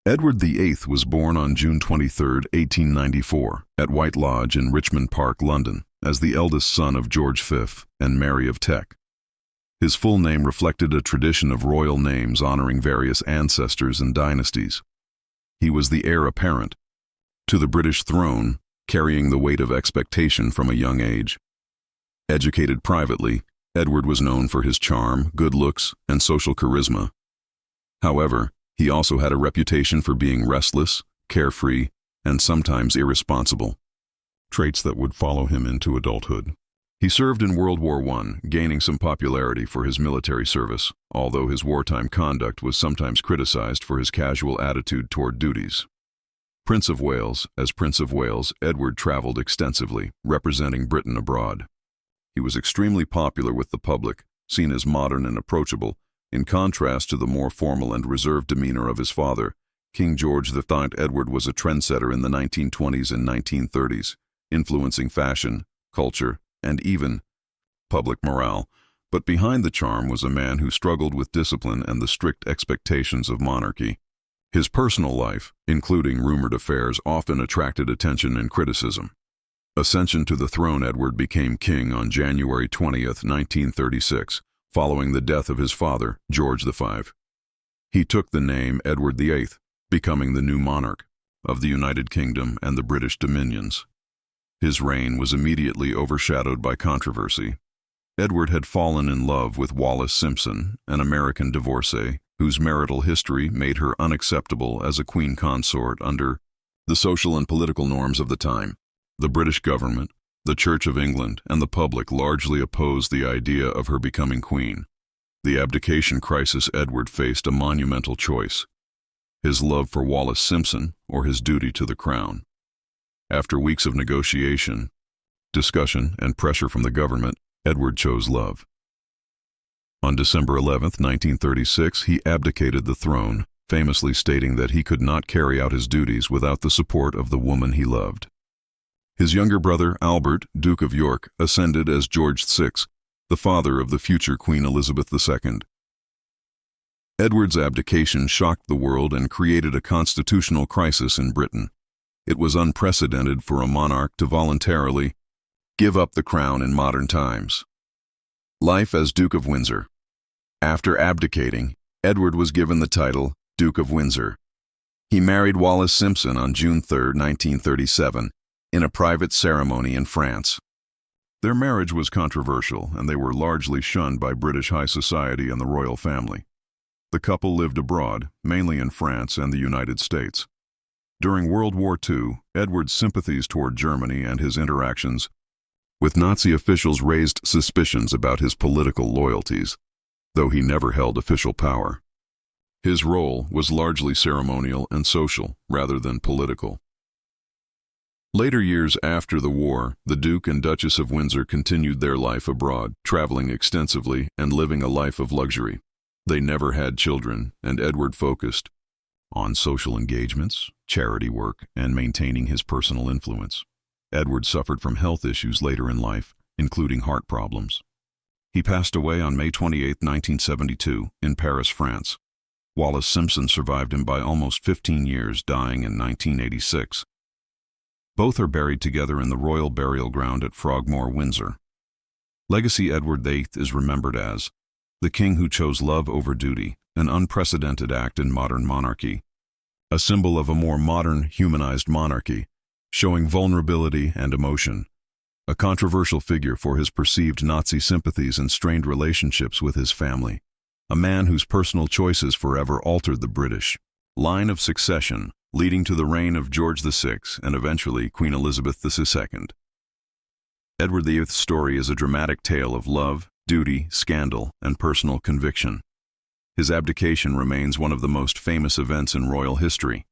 Edward VIII was born on June 23, 1894, at White Lodge in Richmond Park, London, as the eldest son of George V and Mary of Teck. His full name reflected a tradition of royal names honoring various ancestors and dynasties. He was the heir apparent to the British throne, carrying the weight of expectation from a young age. Educated privately, Edward was known for his charm, good looks, and social charisma. However, he also had a reputation for being restless, carefree, and sometimes irresponsible, traits that would follow him into adulthood. He served in World War I, gaining some popularity for his military service, although his wartime conduct was sometimes criticized for his casual attitude toward duties. Prince of Wales, as Prince of Wales, Edward traveled extensively, representing Britain abroad. He was extremely popular with the public, seen as modern and approachable, in contrast to the more formal and reserved demeanor of his father, King George VIII. Edward was a trendsetter in the 1920s and 1930s, influencing fashion, culture, and even public morale. But behind the charm was a man who struggled with discipline and the strict expectations of monarchy. His personal life, including rumored affairs, often attracted attention and criticism. Ascension to the throne: Edward became king on January 20, 1936, following the death of his father, George V. He took the name Edward VIII, becoming the new monarch of the United Kingdom and the British dominions. His reign was immediately overshadowed by controversy. Edward had fallen in love with Wallis Simpson, an American divorcee, whose marital history made her unacceptable as a queen consort under the social and political norms of the time. The British government, the Church of England, and the public largely opposed the idea of her becoming queen. The abdication crisis: Edward faced a monumental choice: his love for Wallis Simpson or his duty to the crown. After weeks of negotiation, discussion, and pressure from the government, Edward chose love. On December 11, 1936, he abdicated the throne, famously stating that he could not carry out his duties without the support of the woman he loved. His younger brother, Albert, Duke of York, ascended as George VI, the father of the future Queen Elizabeth II. Edward's abdication shocked the world and created a constitutional crisis in Britain. It was unprecedented for a monarch to voluntarily give up the crown in modern times. Life as Duke of Windsor. After abdicating, Edward was given the title Duke of Windsor. He married Wallis Simpson on June 3, 1937, in a private ceremony in France. Their marriage was controversial, and they were largely shunned by British high society and the royal family. The couple lived abroad, mainly in France and the United States. During World War II, Edward's sympathies toward Germany and his interactions with Nazi officials raised suspicions about his political loyalties, though he never held official power. His role was largely ceremonial and social, rather than political. Later years after the war, the Duke and Duchess of Windsor continued their life abroad, traveling extensively and living a life of luxury. They never had children, and Edward focused on social engagements, charity work, and maintaining his personal influence. Edward suffered from health issues later in life, including heart problems. He passed away on May 28, 1972, in Paris, France. Wallis Simpson survived him by almost 15 years, dying in 1986. Both are buried together in the Royal Burial Ground at Frogmore, Windsor. Legacy: Edward VIII is remembered as the king who chose love over duty, an unprecedented act in modern monarchy, a symbol of a more modern, humanized monarchy, showing vulnerability and emotion, a controversial figure for his perceived Nazi sympathies and strained relationships with his family, a man whose personal choices forever altered the British line of succession, leading to the reign of George VI and eventually Queen Elizabeth II. Edward VIII's story is a dramatic tale of love, duty, scandal, and personal conviction. His abdication remains one of the most famous events in royal history.